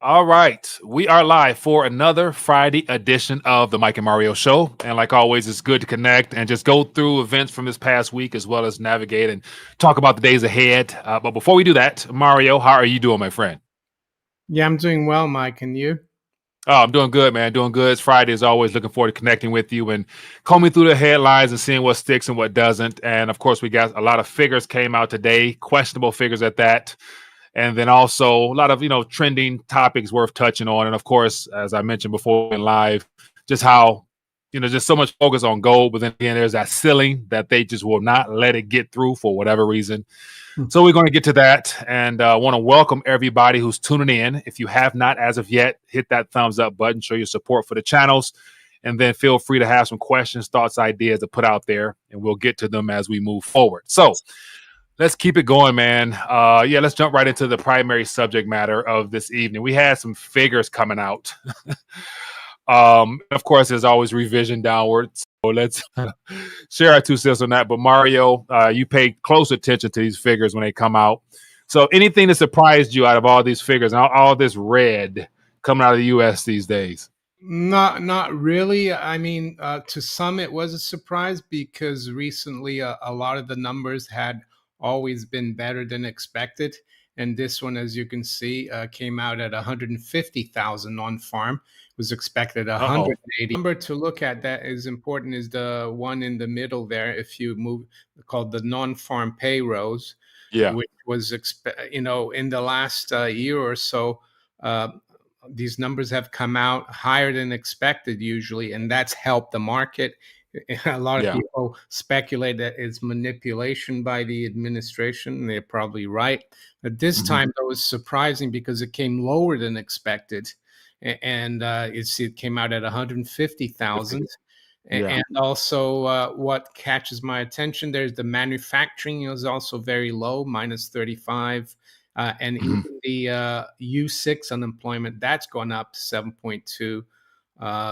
All right, we are live for another Friday edition of the Mike and Mario Show. And like always, it's good to connect and just go through events from this past week as well as navigate and talk about the days ahead. But before we do that, Mario, how are you doing, my friend? Yeah, I'm doing well, Mike. And you? Oh, I'm doing good, man. Doing good. It's Friday as always. Looking forward to connecting with you and combing through the headlines and seeing what sticks and what doesn't. And of course, we got a lot of figures came out today, questionable figures at that. And then also a lot of trending topics worth touching on. And of course, as I mentioned before in live, just how just so much focus on gold, but then again, there's that ceiling that they just will not let it get through for whatever reason. So we're going to get to that, and want to welcome everybody who's tuning in. If you have not as of yet, hit that thumbs up button, show your support for the channels, and then feel free to have some questions, thoughts, ideas to put out there, and we'll get to them as we move forward. So let's keep it going, man. Let's jump right into the primary subject matter of this evening. We had some figures coming out. Of course, there's always revision downwards. So let's share our 2 cents on that. But Mario, you pay close attention to these figures when they come out. So anything that surprised you out of all these figures and all this red coming out of the U.S. these days? Not really. I mean, to some it was a surprise because recently a lot of the numbers had always been better than expected, and this one, as you can see, came out at 150,000 on farm. Was expected Uh-oh. 180. Number to look at that is important is the one in the middle there. If you move, called the non-farm payrolls, Yeah. which was in the last year or so. These numbers have come out higher than expected usually, and that's helped the market. A lot of Yeah. people speculate that it's manipulation by the administration, and they're probably right. But this Mhm. time, that was surprising because it came lower than expected, and it came out at 150,000. Yeah. And also, what catches my attention there is the manufacturing is also very low, minus 35. And Mhm. even the U6 unemployment, that's gone up to 7.2.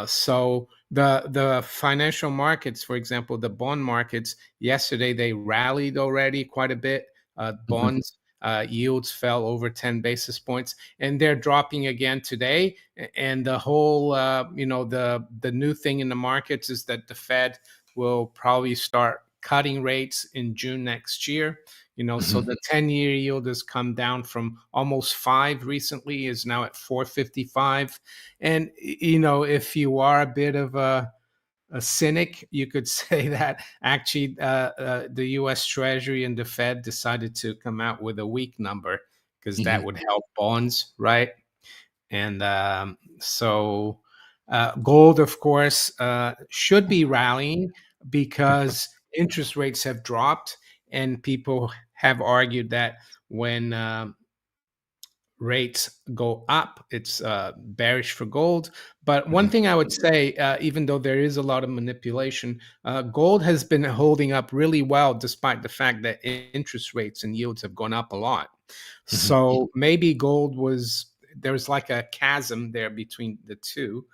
So the financial markets, for example, the bond markets, yesterday they rallied already quite a bit. Mhm. Bonds yields fell over 10 basis points, and they're dropping again today. And the whole, the new thing in the markets is that the Fed will probably start cutting rates in June next year. So Mhm. the 10-year yield has come down from almost 5 recently, is now at 4.55. And if you are a bit of a cynic, you could say that actually the U.S. Treasury and the Fed decided to come out with a weak number because that Mhm. would help bonds, right? And so gold, of course, should be rallying because interest rates have dropped, and people have argued that when rates go up, it's bearish for gold. But one Mhm. thing I would say, even though there is a lot of manipulation, gold has been holding up really well despite the fact that interest rates and yields have gone up a lot. Mhm. So maybe gold there was like a chasm there between the two.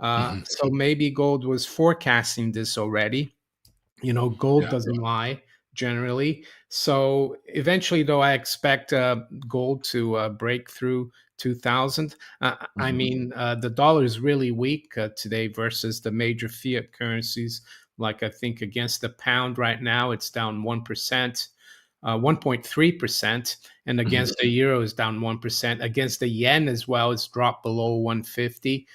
Mhm. So maybe gold was forecasting this already. Gold Yeah. doesn't lie generally. So eventually, though, I expect gold to break through 2000. I Mhm. mean, the dollar is really weak today versus the major fiat currencies. Like I think against the pound right now, it's down 1%. 1.3%, and Mhm. against the euro is down 1%. Against the yen as well, it's dropped below 150.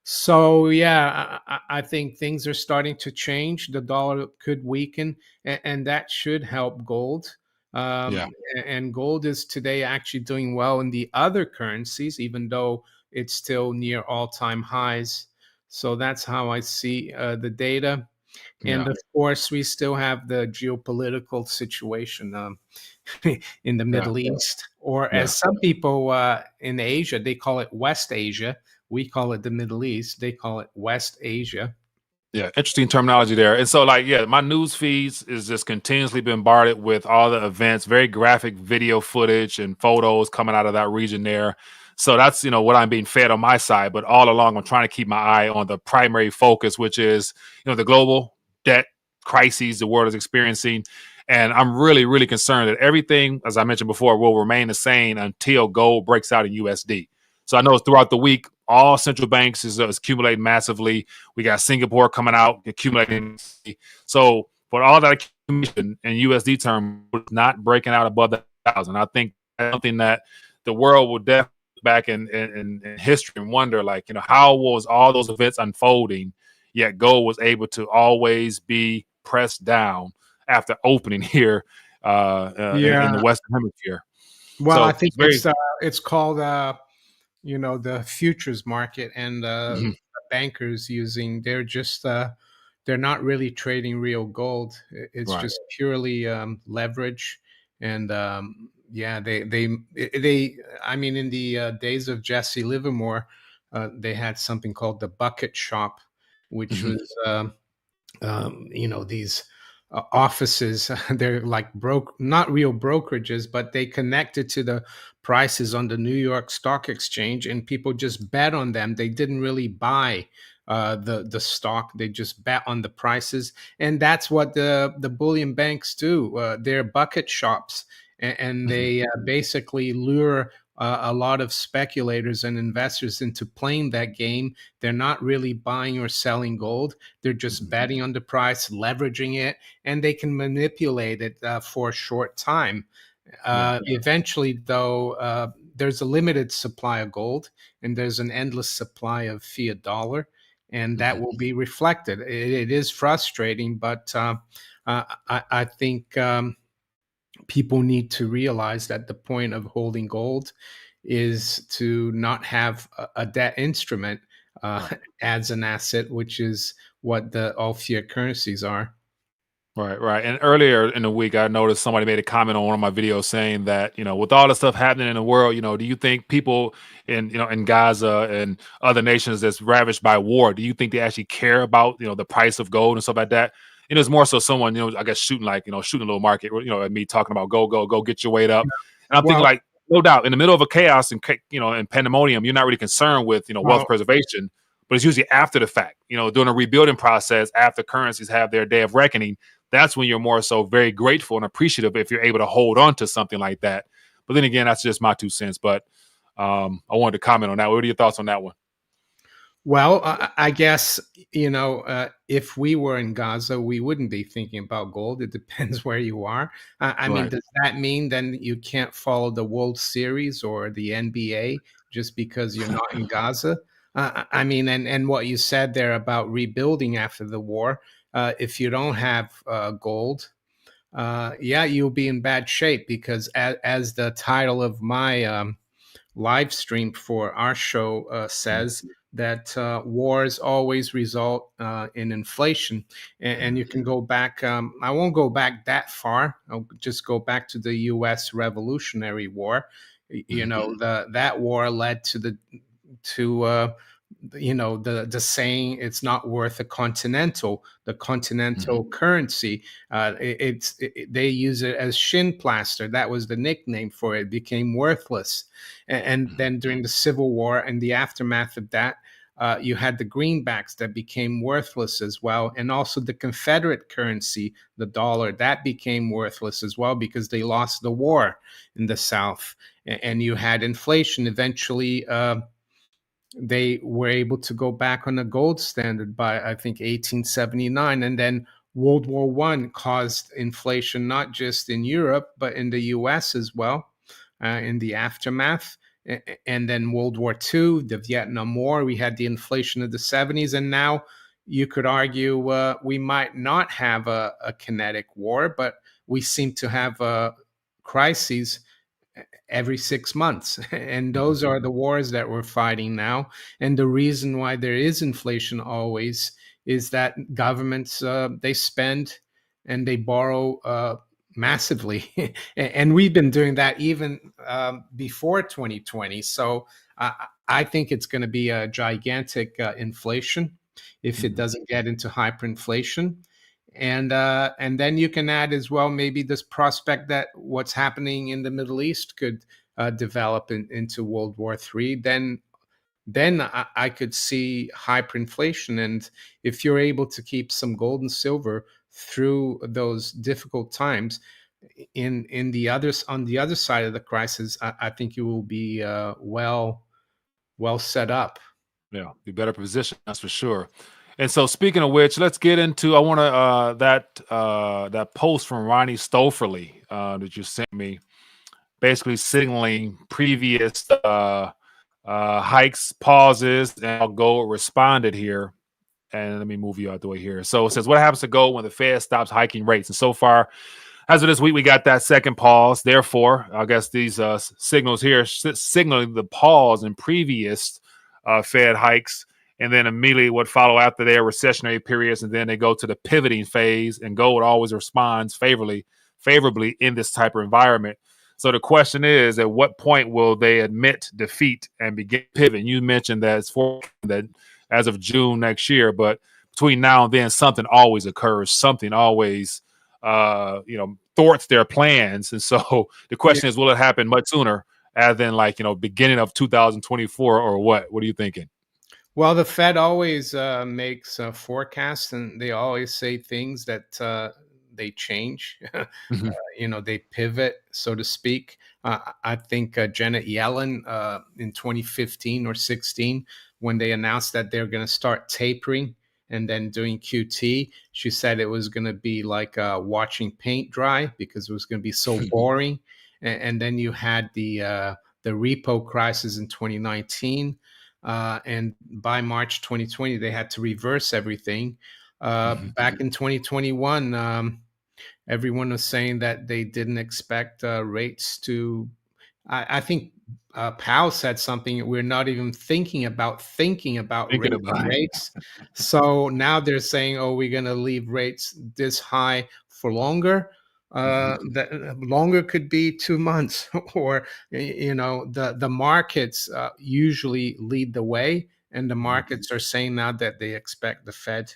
So yeah, I think things are starting to change. The dollar could weaken, and that should help gold. Yeah. And gold is today actually doing well in the other currencies, even though it's still near all-time highs. So that's how I see the data. And Yeah. of course, we still have the geopolitical situation in the Yeah. Middle East, or Yeah. as some people in Asia, they call it West Asia. We call it the Middle East. They call it West Asia. Yeah, interesting terminology there. And so, like, yeah, my news feeds is just continuously bombarded with all the events, very graphic video footage and photos coming out of that region there. So that's what I'm being fed on my side. But all along, I'm trying to keep my eye on the primary focus, which is the global debt crises the world is experiencing. And I'm really, really concerned that everything, as I mentioned before, will remain the same until gold breaks out in USD. So I know throughout the week, all central banks is accumulating massively. We got Singapore coming out, accumulating. So for all that accumulation in USD term, not breaking out above the 1,000. I think that's something that the world will definitely look back in history and wonder, like, how was all those events unfolding, yet gold was able to always be pressed down after opening here in the Yeah. Western Hemisphere. Well, I So think very, it's called the futures market, and mhm, bankers using they're not really trading real gold. It's right. just purely leverage, and yeah, they I mean, in the days of Jesse Livermore, they had something called the bucket shop, which Mhm, was these offices. They're like not real brokerages, but they connected to the prices on the New York Stock Exchange, and people just bet on them. They didn't really buy the stock; they just bet on the prices, and that's what the bullion banks do. They're bucket shops, and mhm, they basically lure a lot of speculators and investors into playing that game. They're not really buying or selling gold. They're just mhm. betting on the price, leveraging it, and they can manipulate it for a short time. Yeah. Eventually, though, there's a limited supply of gold and there's an endless supply of fiat dollar, and that Mhm. will be reflected. It is frustrating, but I think people need to realize that the point of holding gold is to not have a debt instrument uh, Right. as an asset, which is what the all fiat currencies are. Right, right. And earlier in the week, I noticed somebody made a comment on one of my videos saying that, with all the stuff happening in the world, do you think people in Gaza and other nations that's ravaged by war, do you think they actually care about, the price of gold and stuff like that? It's more so someone, I guess shooting like, shooting a little market, at me talking about go, get your weight up. And I'm thinking Well, like, no doubt, in the middle of a chaos and, and pandemonium, you're not really concerned with, wealth well, preservation, but it's usually after the fact, during a rebuilding process, after currencies have their day of reckoning. That's when you're more so very grateful and appreciative if you're able to hold on to something like that. But then again, that's just my 2 cents. But I wanted to comment on that. What are your thoughts on that one? I guess if we were in Gaza, we wouldn't be thinking about gold. It depends where you are. I mean, Right. does that mean then you can't follow the World Series or the NBA just because you're not in Gaza? I mean, and what you said there about rebuilding after the war, if you don't have gold, yeah, you'll be in bad shape because as the title of my live stream for our show says that wars always result in inflation. And you can go back, I won't go back that far. I'll just go back to the US Revolutionary War. That war led to the saying, it's not worth the continental currency. They use it as shin plaster. That was the nickname for it. It became worthless. And then during the Civil War and the aftermath of that, you had the greenbacks that became worthless as well, and also the Confederate currency, the dollar, that became worthless as well because they lost the war in the South. And you had inflation. Eventually, they were able to go back on the gold standard by, I think, 1879, and then World War One caused inflation not just in Europe but in the U.S. as well, in the aftermath. And then World War Two, the Vietnam War, we had the inflation of the 70s, and now you could argue we might not have a kinetic war, but we seem to have crises every 6 months. And those are the wars that we're fighting now. And the reason why there is inflation always is that governments, they spend and they borrow massively. And we've been doing that even before 2020. So I think it's going to be a gigantic inflation if it doesn't get into hyperinflation. And then you can add as well maybe this prospect that what's happening in the Middle East could develop into World War III. Then I could see hyperinflation. And if you're able to keep some gold and silver through those difficult times, in the others on the other side of the crisis, I think you will be well well set up. Yeah, be better positioned, that's for sure. And so, speaking of which, let's get into. I want to that post from Ronnie Stofferly that you sent me, basically signaling previous hikes, pauses, and I'll go responded here. And let me move you out the way here. So it says, what happens to gold when the Fed stops hiking rates? And so far, as of this week, we got that second pause. Therefore, I guess these signals here signaling the pause in previous Fed hikes, and then immediately what follow after their recessionary periods, and then they go to the pivoting phase. And gold always responds favorably in this type of environment. So the question is, at what point will they admit defeat and begin pivoting? You mentioned that it's for that as of June next year, but between now and then, something always occurs. Something always thwarts their plans. And so the question is, will it happen much sooner rather than beginning of 2024 or what? What are you thinking? Well, the Fed always makes forecasts, and they always say things that they change. Mhm. They pivot, so to speak. I think Janet Yellen in 2015 or 16, when they announced that they're going to start tapering and then doing QT, she said it was going to be like watching paint dry because it was going to be so boring. And then you had the repo crisis in 2019. And by March 2020, they had to reverse everything. Back in 2021, everyone was saying that they didn't expect rates to. I think Powell said something. We're not even thinking about Thinking raising about it. rates. So now they're saying, "Oh, we're going to leave rates this high for longer." That longer could be 2 months, or the markets usually lead the way, and the markets are saying now that they expect the Fed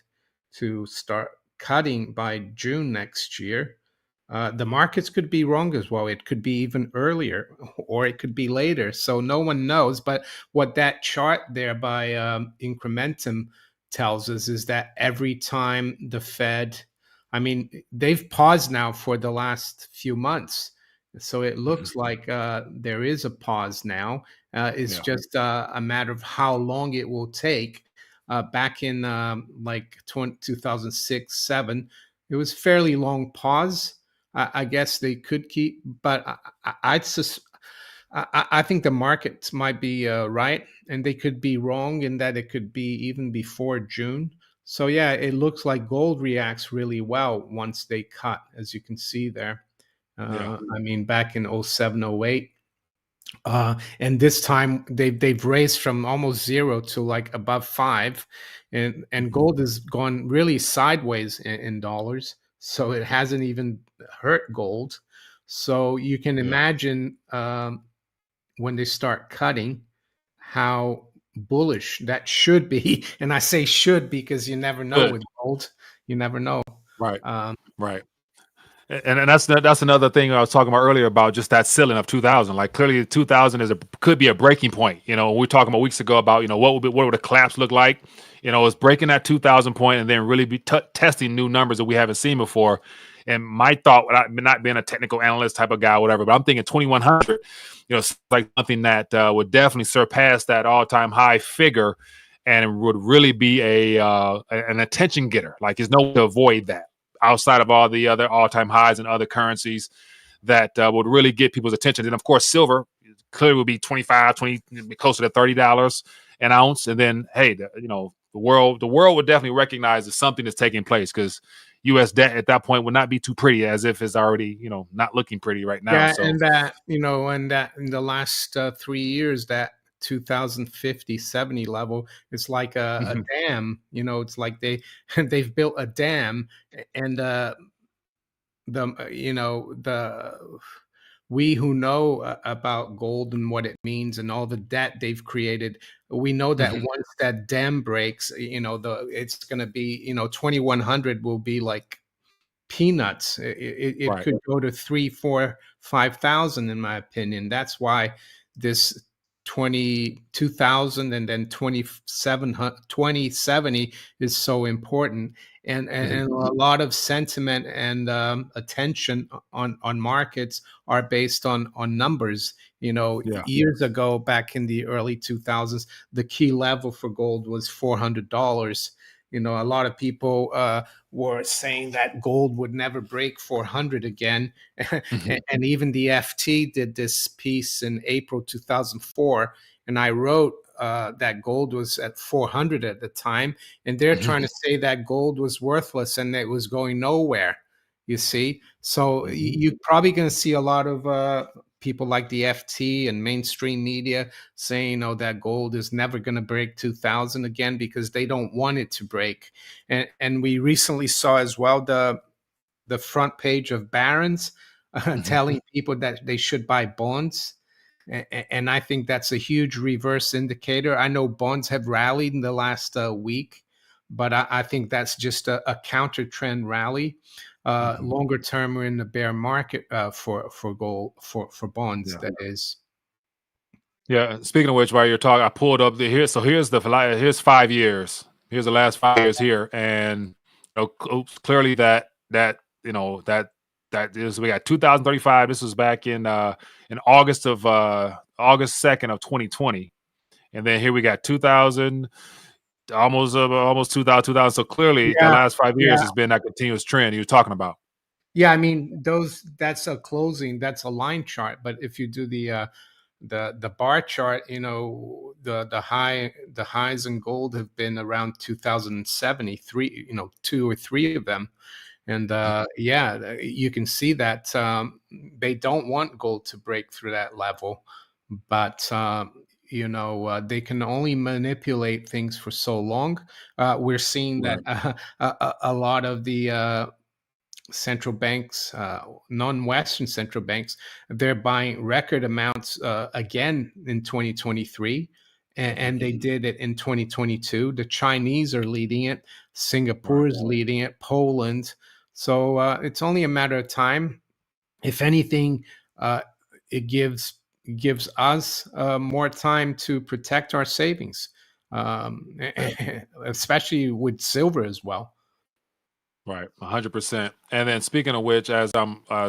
to start cutting by June next year. The markets could be wrong as well. It could be even earlier, or it could be later. So no one knows. But what that chart there by Incrementum tells us is that every time the Fed, I mean, they've paused now for the last few months. So it looks like there is a pause now. It's Yeah. just a matter of how long it will take. Back in like 2006, 7, it was fairly long pause. I guess they could keep, but I think the markets might be right, and they could be wrong in that it could be even before June. So yeah, it looks like gold reacts really well once they cut, as you can see there. Yeah. I mean, back in 07, 08. And this time they've raised from almost zero to like above 5, and gold has gone really sideways in dollars, so it hasn't even hurt gold. So you can Yeah. imagine when they start cutting, how bullish that should be. And I say should because you never know Good. with gold. You never know. Right. Um, Right. And that's another thing I was talking about earlier about just that ceiling of 2000. Like clearly, 2000 could be a breaking point. We were talking about weeks ago about what would a collapse look like. It's breaking that 2000 point and then really be testing new numbers that we haven't seen before. And my thought, not being a technical analyst type of guy, or whatever, but I'm thinking 2100. Like something that would definitely surpass that all-time high figure, and would really be an attention getter. Like there's no way to avoid that outside of all the other all-time highs and other currencies that would really get people's attention. And of course, silver clearly would be 25, 20, be closer to $30 an ounce. And then, hey, the world would definitely recognize that something is taking place, because U.S. debt at that point would not be too pretty, as if it's already, not looking pretty right now. Yeah, So, and that in the last 3 years, that 2050 70 level, it's like a dam. It's like they've built a dam, and the we who know about gold and what it means and all the debt they've created, we know that once that dam breaks, it's going to be 2100 will be like peanuts. It right. could go to 3, 4, 5,000, in my opinion. That's why this 20,000 and then 2070 is so important, and a lot of sentiment and attention on markets are based on numbers. Yeah. Years ago, back in the early 2000s, the key level for gold was $400. A lot of people were saying that gold would never break 400 again. Mhm. And even the FT did this piece in April 2004, and I wrote that gold was at 400 at the time, and they're Mhm. trying to say that gold was worthless and it was going nowhere. You see, so Mhm. you're probably going to see a lot of people like the FT and mainstream media saying, "Oh, that gold is never going to break 2,000 again," because they don't want it to break. And we recently saw as well the front page of Barron's Mhm. telling people that they should buy bonds. And I think that's a huge reverse indicator. I know bonds have rallied in the last week, but I think that's just a counter trend rally. Mhm. Longer term, we're in the bear market for gold for bonds. Yeah. That is, Yeah. Speaking of which, while you're talking, I pulled up the here. So here's 5 years. Here's the last 5 years here, and clearly that that is we got 2035. This was back in August 2nd of 2020, and then here we got 2000, almost 2000. So clearly, the yeah, last 5 years yeah. has been that continuous trend you're talking about. Yeah, I mean that's a closing, that's a line chart. But if you do the bar chart, the highs in gold have been around 2073, two or three of them. And yeah, you can see that they don't want gold to break through that level, but they can only manipulate things for so long. We're seeing that Right. a lot of the central banks, non-Western central banks, they're buying record amounts again in 2023, and they did it in 2022. The Chinese are leading it, Right. Singapore is leading it, Poland. So it's only a matter of time. If anything, uh, it gives us more time to protect our savings, especially with silver as well. Right, 100%. And then speaking of which, as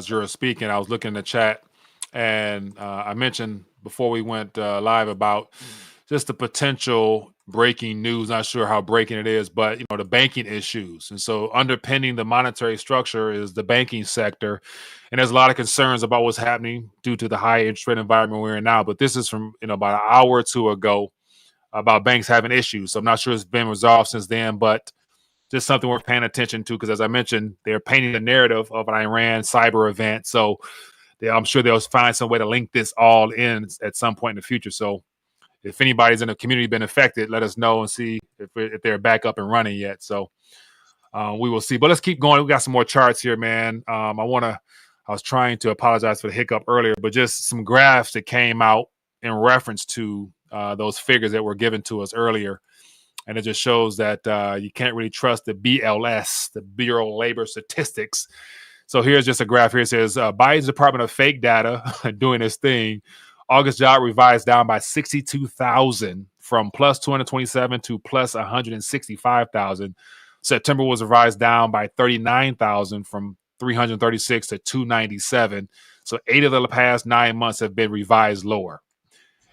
you're speaking, I was looking in the chat, and I mentioned before we went live about just the potential breaking news. Not sure how breaking it is, but the banking issues, and so underpinning the monetary structure is the banking sector, and there's a lot of concerns about what's happening due to the high interest rate environment we're in now. But this is from about an hour or two ago about banks having issues. So I'm not sure it's been resolved since then, but just something worth paying attention to because, as I mentioned, they're painting the narrative of an Iran cyber event. So I'm sure they'll find some way to link this all in at some point in the future. So if anybody's in the community been affected, let us know and see if they're back up and running yet. So we will see. But let's keep going. We got some more charts here, man. I was trying to apologize for the hiccup earlier, but just some graphs that came out in reference to those figures that were given to us earlier. And it just shows that you can't really trust the BLS, the Bureau of Labor Statistics. So here's just a graph here. It says Biden's Department of Fake Data doing this thing. August job revised down by 62,000 from plus 227 to plus 165,000. September was revised down by 39,000 from 336 to 297. So 8 of the past 9 months have been revised lower.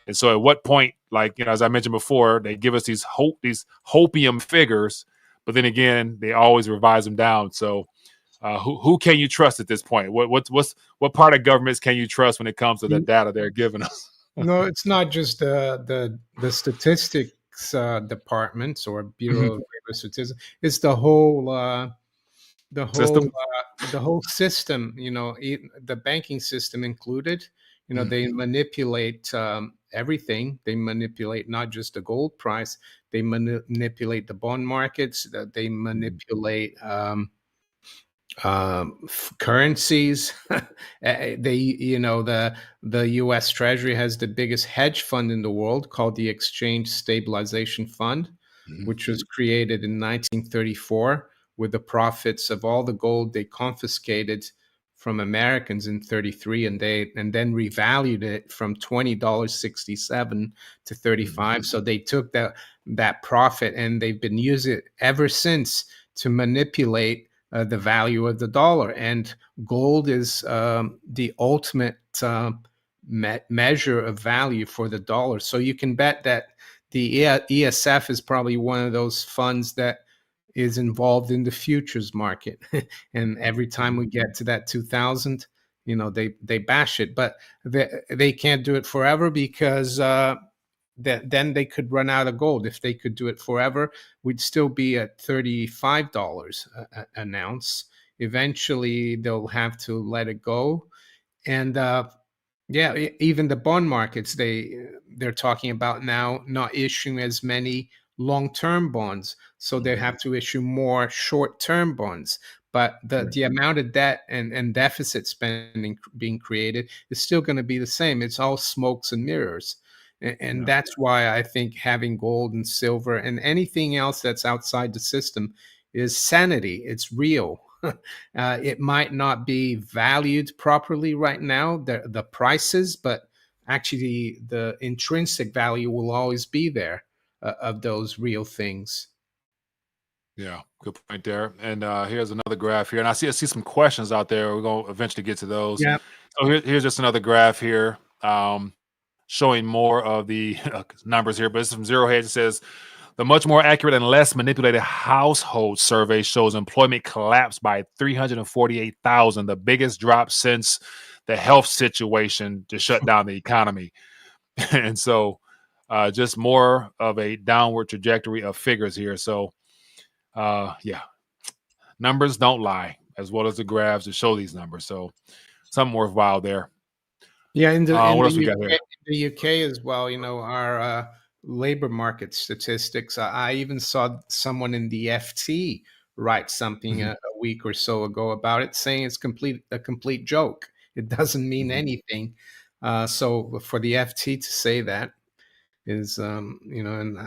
And so at what point, like, as I mentioned before, they give us these hopium figures, but then again, they always revise them down. So who can you trust at this point? What part of governments can you trust when it comes to the data they're giving us? No, it's not just the statistics departments or Bureau of Labor Statistics. It's the whole System. the whole system. The banking system included. They manipulate everything. They manipulate not just the gold price. They manipulate the bond markets. They manipulate. Currencies. The U.S. Treasury has the biggest hedge fund in the world called the Exchange Stabilization Fund, which was created in 1934 with the profits of all the gold they confiscated from Americans in 33, and then revalued it from $20.67 to 35. So they took that profit, and they've been using it ever since to manipulate the value of the dollar. And gold is the ultimate measure of value for the dollar. So you can bet that the ESF is probably one of those funds that is involved in the futures market. And every time we get to that 2000, they bash it, but they can't do it forever, because then they could run out of gold. If they could do it forever, we'd still be at $35 an ounce. Eventually they'll have to let it go. And yeah, even the bond markets, they're talking about now not issuing as many long-term bonds, so they have to issue more short-term bonds. But the amount of debt and deficit spending being created is still going to be the same. It's all smokes and mirrors. And that's why I think having gold and silver and anything else that's outside the system is sanity. It's real. It might not be valued properly right now, the prices, but actually the intrinsic value will always be there of those real things. Yeah, good point there. And here's another graph here, and I see some questions out there. We're gonna eventually get to those. Yeah. So here's just another graph here, showing more of the numbers here. But it's from Zero Hedge. It says the much more accurate and less manipulated household survey shows employment collapsed by 348,000, the biggest drop since the health situation to shut down the economy. And so, just more of a downward trajectory of figures here. So. Yeah, numbers don't lie, as well as the graphs that show these numbers. So something worthwhile there. Yeah, in the What else we got here? UK as well, our labor market statistics. I even saw someone in the FT write something a week or so ago about it, saying it's a complete joke. It doesn't mean anything. So for the FT to say that is, and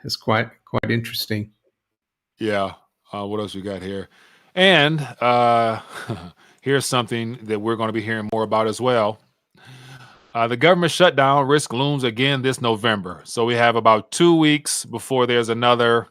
it's quite interesting. Yeah. What else we got here? And here's something that we're going to be hearing more about as well. The government shutdown risk looms again this November. So we have about 2 weeks before there's another,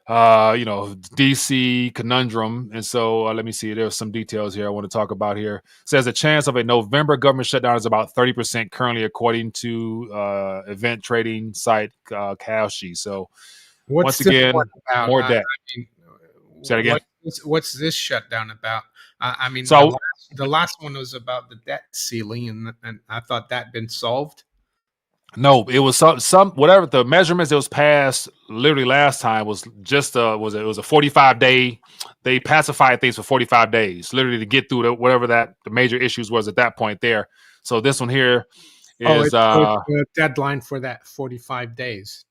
DC conundrum. And so let me see. There's some details here I want to talk about here. It says the chance of a November government shutdown is about 30% currently, according to event trading site CashApp. So once again, more debt. Say it again. What's this shutdown about? I mean, So the last one was about the debt ceiling, and I thought that'd been solved. no, it was some whatever the measurements that was passed literally last time was just it was a 45-day. They pacified things for 45 days, literally to get through whatever the major issues was at that point there. So this one here is it's the deadline for that 45 days.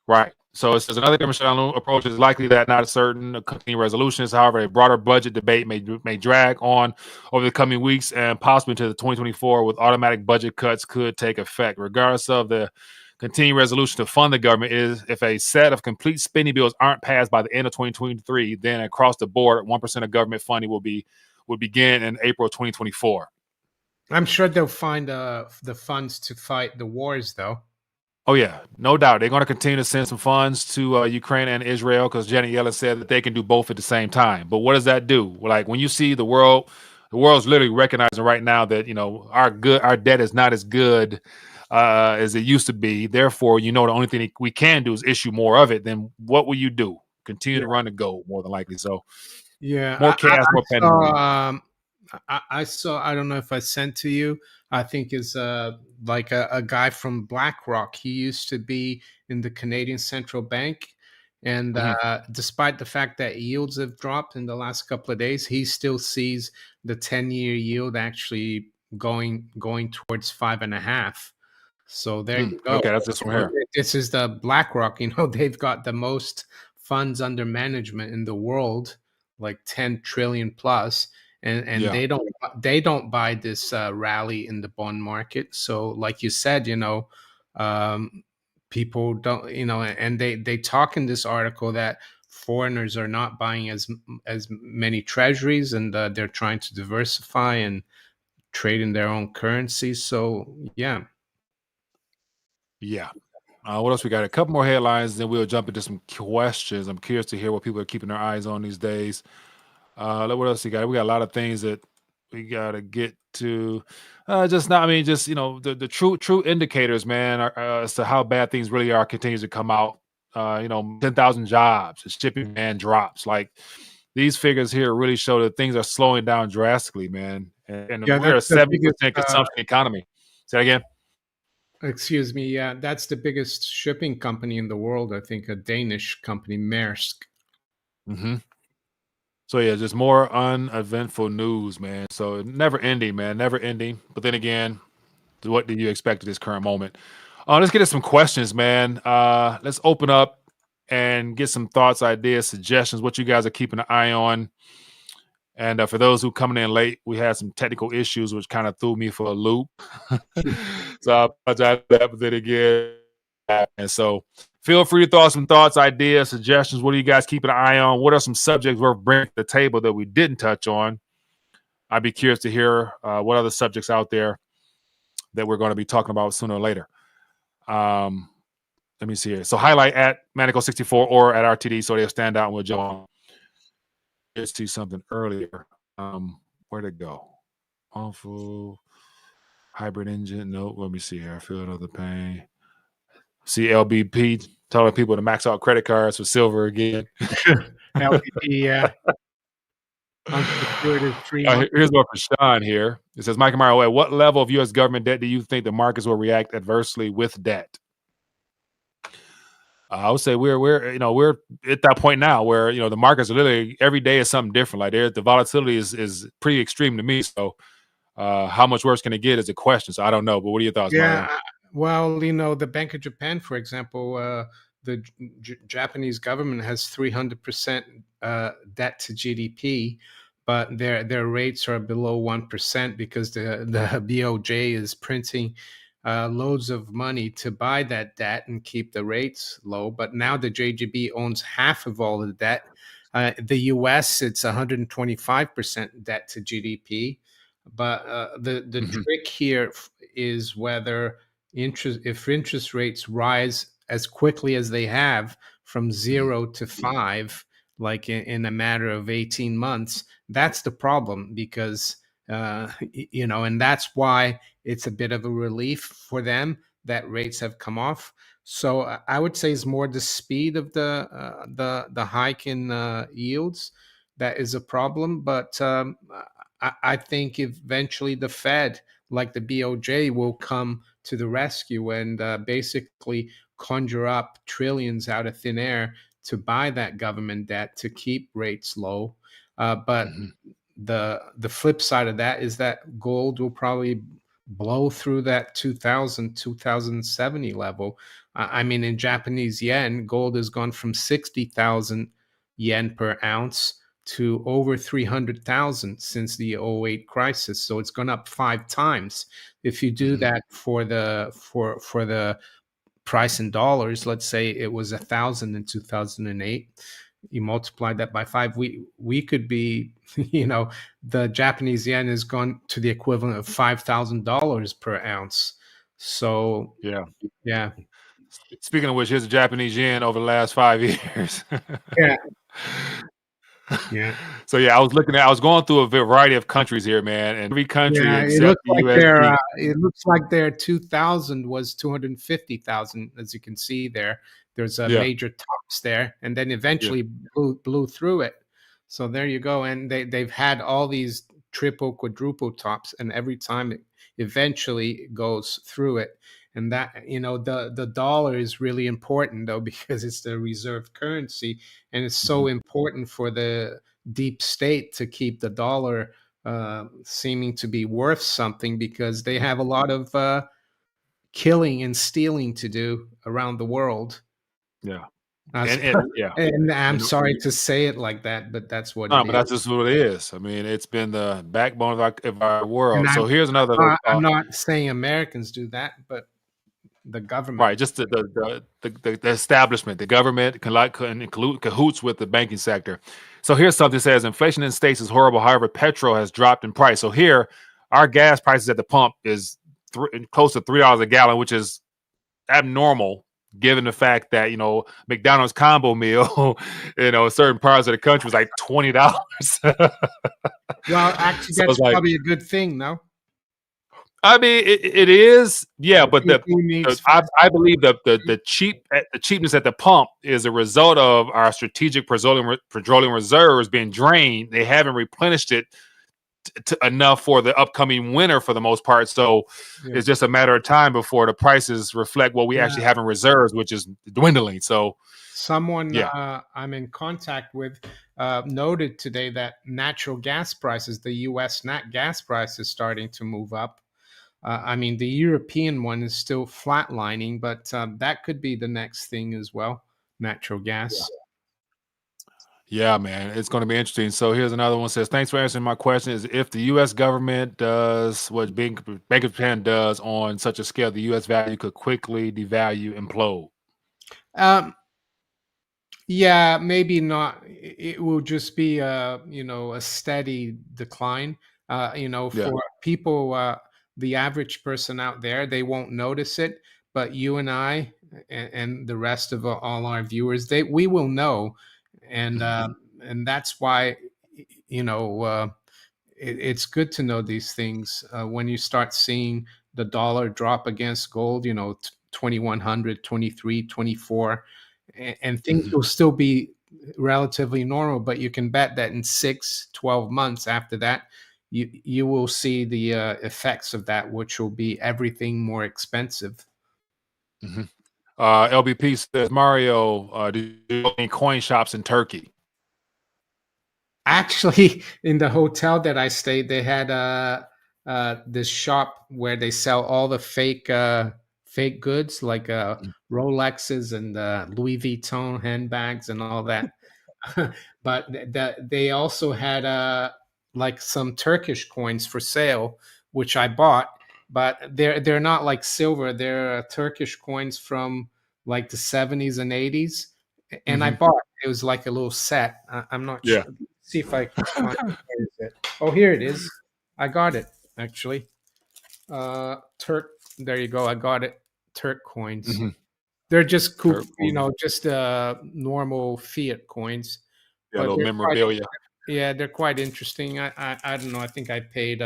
Right. So it says another government shutdown approach is likely that not a certain continuing resolutions. However, a broader budget debate may drag on over the coming weeks and possibly into the 2024 with automatic budget cuts could take effect. Regardless of the continuing resolution to fund the government, is if a set of complete spending bills aren't passed by the end of 2023, then across the board, 1% of government funding will begin in April 2024. I'm sure they'll find the funds to fight the wars, though. Oh, yeah, no doubt. They're going to continue to send some funds to Ukraine and Israel because Janet Yellen said that they can do both at the same time. But what does that do? Like when you see the world's literally recognizing right now that, our debt is not as good as it used to be. Therefore, the only thing we can do is issue more of it. Then what will you do? Continue to run the gold more than likely. So yeah, more cash, more pending. I saw, I don't know if I sent to you, I think is like a guy from BlackRock. He used to be in the Canadian Central Bank. And despite the fact that yields have dropped in the last couple of days, he still sees the 10-year yield actually going towards 5.5. So there you go. Okay, that's this one here. This is the BlackRock. They've got the most funds under management in the world, like 10 trillion plus. And they don't buy this rally in the bond market. So like you said, people don't, and they talk in this article that foreigners are not buying as many treasuries, and they're trying to diversify and trade in their own currencies. So yeah. Yeah. What else we got? A couple more headlines, then we'll jump into some questions. I'm curious to hear what people are keeping their eyes on these days. What else you got? We got a lot of things that we got to get to. Just not, I mean, just, the true indicators, man, as to how bad things really are continues to come out. 10,000 jobs, the shipping demand drops. Like, these figures here really show that things are slowing down drastically, man. And Yeah, we're a that's the biggest 70% consumption economy. Say that again. excuse me. Yeah, that's the biggest shipping company in the world. I think a Danish company, Maersk. hmm So yeah, just more uneventful news, man. So never ending, man, never ending. But then again, what do you expect at this current moment? Let's get to some questions, man. Let's open up and get some thoughts, ideas, suggestions, what you guys are keeping an eye on. And for those who coming in late, we had some technical issues which kind of threw me for a loop. So I apologize for that. But then again, and so feel free to throw some thoughts, ideas, suggestions. What are you guys keeping an eye on? What are some subjects worth bringing to the table that we didn't touch on? I'd be curious to hear what other subjects out there that we're going to be talking about sooner or later. Let me see here. So highlight at Manico64 or at RTD so they'll stand out and we'll jump on. Let's see something earlier. Where'd it go? Awful hybrid engine. Nope. Let me see here. I feel another pain. See LBP telling people to max out credit cards for silver again. LPP, yeah. Unsecured is 3 months. Here's one for Sean here. It says, Mike and Mario, at what level of U.S. government debt do you think the markets will react adversely with debt? I would say we're at that point now where the markets are literally every day is something different. Like the volatility is pretty extreme to me. So how much worse can it get is a question. So I don't know. But what are your thoughts, Yeah, Mario? well, the Bank of Japan, for example, the Japanese government has 300% debt to GDP, but their rates are below 1% because the BOJ is printing loads of money to buy that debt and keep the rates low. But now the JGB owns half of all the debt. The US, it's 125% debt to GDP. But the trick here is whether if interest rates rise as quickly as they have from 0 to 5, like in a matter of 18 months, that's the problem because and that's why it's a bit of a relief for them that rates have come off. So I would say it's more the speed of the hike in yields that is a problem. But I think eventually the Fed, like the BOJ, will come to the rescue and basically conjure up trillions out of thin air to buy that government debt to keep rates low. But the flip side of that is that gold will probably blow through that 2070 level. I mean, in Japanese yen, gold has gone from 60,000 yen per ounce to over 300,000 since the '08 crisis. So it's gone up 5 times. If you do that for the price in dollars, let's say it was 1,000 in 2008, you multiply that by 5, we could be, the Japanese yen has gone to the equivalent of $5,000 per ounce. So yeah. Speaking of which, here's the Japanese yen over the last 5 years. Yeah. Yeah. So I was going through a variety of countries here, man, and every country Yeah, except the USD. it looks like their 2000 was 250,000, as you can see there. There's a Yeah, major tops there, and then yeah, eventually blew through it. So there you go. And they've had all these triple, quadruple tops, and every time it eventually goes through it. And that, the dollar is really important though, because it's the reserve currency, and it's so important for the deep state to keep the dollar seeming to be worth something, because they have a lot of killing and stealing to do around the world. yeah, Uh, yeah. and I'm And sorry to say it like that, but that's what no, it but is. that's just what it is. I mean, it's been the backbone of our And world. So here's another. I'm not saying Americans do that, but the government. Right, just the establishment, the government can include cahoots with the banking sector. So here's something that says inflation in states is horrible. However, petrol has dropped in price. So here, our gas prices at the pump is close to $3 a gallon, which is abnormal given the fact that McDonald's combo meal, certain parts of the country was like $20. Well, actually, So that's it's like, probably a good thing, no? I mean, it is, yeah, but Who needs I believe the cheapness at the pump is a result of our strategic petroleum reserves being drained. They haven't replenished it enough for the upcoming winter for the most part. So yeah. it's just a matter of time before the prices reflect what we actually have in reserves, which is dwindling. So someone I'm in contact with noted today that natural gas prices, the U.S. nat gas price, is starting to move up. I mean, the European one is still flatlining, but that could be the next thing as well. Natural gas. yeah, man, it's going to be interesting. So here's another one. Says, thanks for answering my question. Is if the U.S. government does what Bank of Japan does on such a scale, the U.S. value could quickly devalue, implode. Yeah, maybe not. It will just be a steady decline. For people, the average person out there, they won't notice it, but you and I and the rest of all our viewers, we will know, and that's why it's good to know these things when you start seeing the dollar drop against gold, 2100, 23, 24, and things will still be relatively normal, but you can bet that in 6-12 months after that, you will see the effects of that, which will be everything more expensive. LBP says, Mario, do you know any coin shops in Turkey? Actually, in the hotel that I stayed, they had this shop where they sell all the fake goods like Rolexes and Louis Vuitton handbags and all that. But they also had like some Turkish coins for sale, which I bought. But they're not like silver. They're Turkish coins from like the 70s and 80s, and I bought. It was like a little set. I'm not sure. See if I can find it. Where is it? Oh, here it is. I got it actually. Turk. There you go. I got it. Turk coins. They're just cool, just normal fiat coins. Yeah, a little But memorabilia. they're quite interesting. I don't know. I think I paid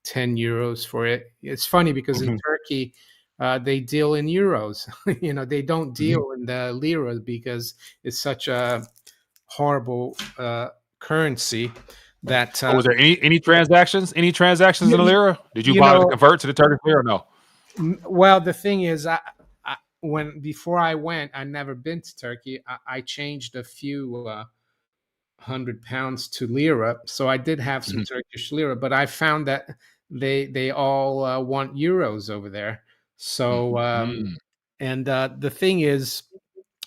10 euros for it. It's funny because in Turkey, they deal in euros. They don't deal in the lira because it's such a horrible currency that. Was there any transactions? Any transactions in the lira? Did you buy to convert to the Turkish lira? Or no. Well, the thing is, before I went, I never been to Turkey. I changed a few £100 to lira, so I did have some Turkish lira, but I found that they all want euros over there. So and the thing is,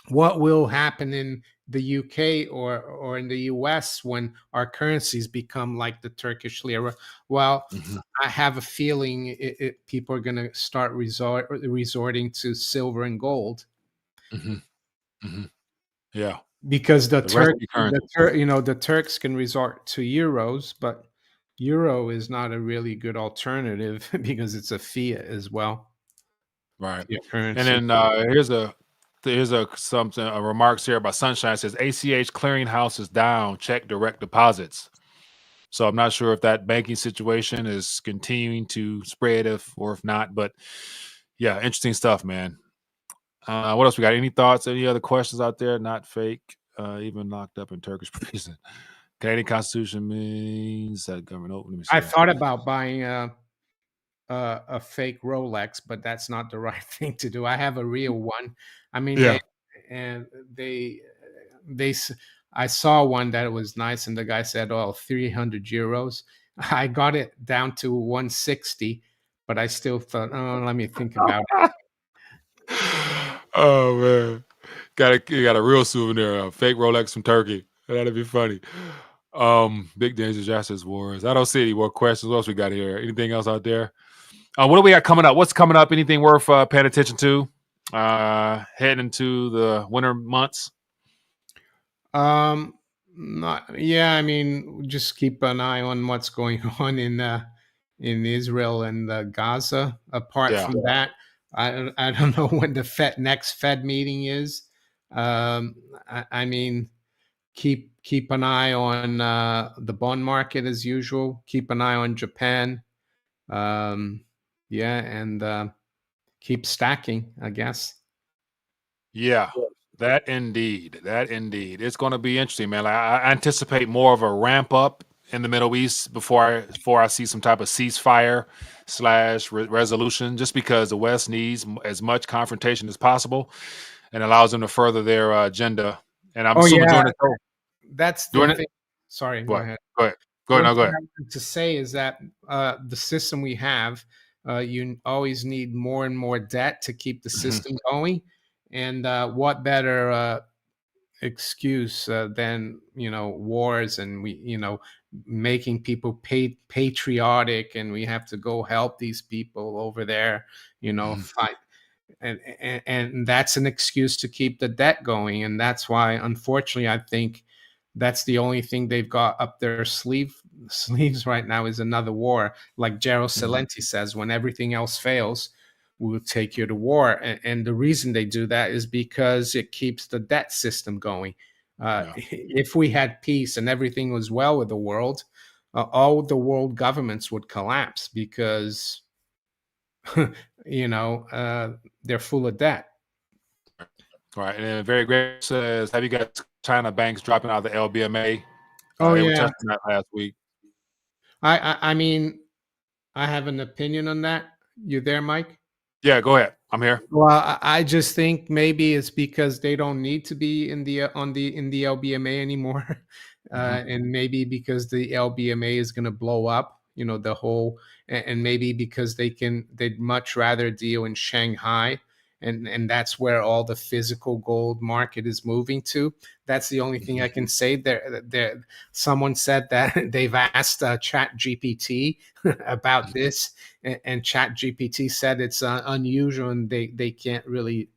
what will happen in the UK or in the US when our currencies become like the Turkish lira? Well, I have a feeling people are going to start resorting to silver and gold. Yeah, because the Turks can resort to euros, but euro is not a really good alternative because it's a fiat as well. Right. Currency. And then here's a remarks here about Sunshine. It says ACH clearinghouse is down. Check direct deposits. So I'm not sure if that banking situation is continuing to spread, if not. But yeah, interesting stuff, man. What else we got? Any thoughts? Any other questions out there? Not fake. Even locked up in Turkish prison. Canadian Constitution means that government open. Let me see. I thought about buying a fake Rolex, but that's not the right thing to do. I have a real one. I mean, I saw one that was nice, and the guy said, "Oh, 300 euros." I got it down to 160, but I still thought, "Oh, let me think about it." Oh man, you got a real souvenir, a fake Rolex from Turkey. That'd be funny. Big Danger Justice Wars. I don't see any more questions. What else we got here? Anything else out there? What do we got coming up? What's coming up? Anything worth paying attention to? Heading into the winter months. Not, yeah, I mean, just keep an eye on what's going on in Israel and Gaza. Apart Yeah. from that, I don't know when the next Fed meeting is. I mean, keep an eye on the bond market as usual. Keep an eye on Japan. Um, yeah, and keep stacking, I guess. Yeah, that indeed. That indeed. It's going to be interesting, man. Like, I anticipate more of a ramp up in the Middle East before I see some type of ceasefire slash resolution, just because the West needs as much confrontation as possible and allows them to further their agenda. And I'm Oh assuming yeah, during the that's the during it. thing. Sorry, go What? ahead. Go ahead. Go ahead. One No, go thing ahead. I wanted to say is that the system we have, you always need more and more debt to keep the Mhm. system going. And what better excuse than wars, and making people patriotic, and we have to go help these people over there, Mhm. fight, and that's an excuse to keep the debt going. And that's why, unfortunately, I think that's the only thing they've got up their sleeves right now, is another war. Like Gerald Mhm. Celente says, when everything else fails, we will take you to war. And the reason they do that is because it keeps the debt system going. Yeah. If we had peace and everything was well with the world, all the world governments would collapse, because you know uh, they're full of debt. All right. And then very great says, have you got China banks dropping out of the LBMA? Oh They were yeah, touching that last week. I mean, I have an opinion on that. You there, Mike? Yeah, go ahead. I'm here. Well, I just think maybe it's because they don't need to be in the in the LBMA anymore, Mhm. and maybe because the LBMA is going to blow up, the whole, and maybe because they'd much rather deal in Shanghai, and that's where all the physical gold market is moving to. That's the only thing I Mhm. can say. There, someone said that they've asked Chat GPT about this, and Chat GPT said it's unusual, and they can't really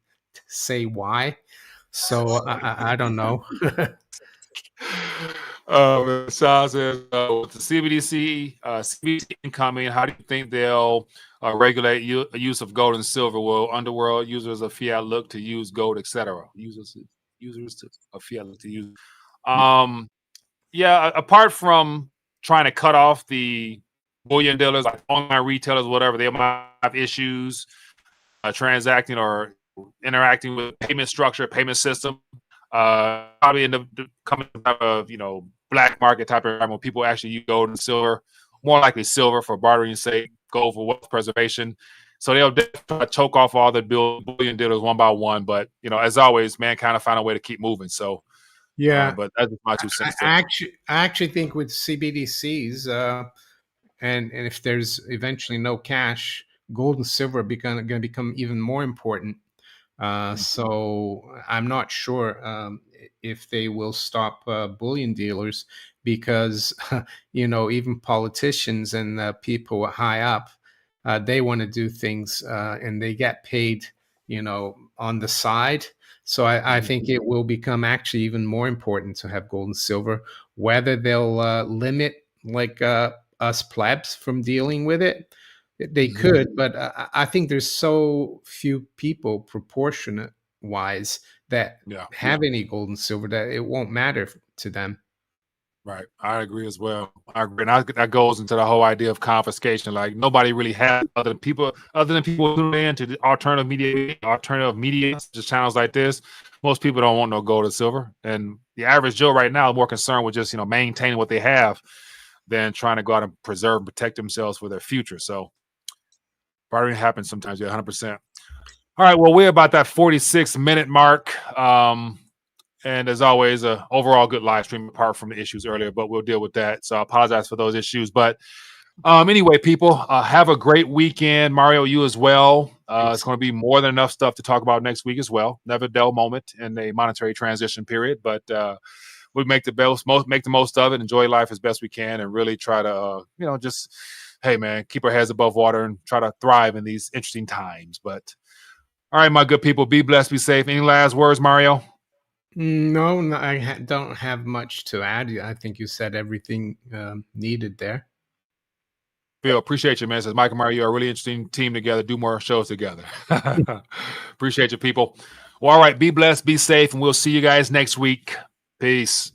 say why. So I don't know. Shah says, with the CBDC incoming, how do you think they'll regulate use of gold and silver? Will underworld users of fiat look to use gold, etc.? Of fiat look to use. Um, yeah. Apart from trying to cut off the bullion dealers, like online retailers, whatever, they might have issues transacting or interacting with payment structure, payment system. Probably end up coming type of black market type of environment where people actually use gold and silver, more likely silver for bartering sake, gold for wealth preservation. So they'll definitely choke off all the bullion dealers one by one. But as always, mankind will find a way to keep moving. So, Yeah, but that's just my two I cents there. I actually think with CBDCs, and if there's eventually no cash, gold and silver are going to become even more important. Mhm. So I'm not sure if they will stop bullion dealers, because even politicians and people high up, they want to do things, and they get paid on the side. So I Mhm. think it will become actually even more important to have gold and silver. Whether they'll limit, like, us plebs from dealing with it, they Mhm. could, but I think there's so few people, proportionate wise, that Yeah. have any gold and silver, that it won't matter to them. Right. I agree as well. I agree. And that goes into the whole idea of confiscation. Like nobody really has other than people tuning in to the alternative media, just channels like this. Most people don't want no gold or silver. And the average Joe right now is more concerned with just, maintaining what they have than trying to go out and preserve and protect themselves for their future. So bartering happens sometimes, yeah, 100%. All right. Well, we're about that 46-minute mark. And as always, overall good live stream apart from the issues earlier, but we'll deal with that. So I apologize for those issues. But anyway, people, have a great weekend. Mario, you as well. It's Thanks. going to be more than enough stuff to talk about next week as well. Never a dull moment in a monetary transition period, but we make the most of it, enjoy life as best we can, and really try to, just hey, man, keep our heads above water and try to thrive in these interesting times. But all right, my good people, be blessed, be safe. Any last words, Mario? No, no, don't have much to add. I think you said everything needed there. Phil, appreciate you, man. Says Mike and Mario, you're a really interesting team together. Do more shows together. Appreciate you, people. Well, all right, be blessed, be safe, and we'll see you guys next week. Peace.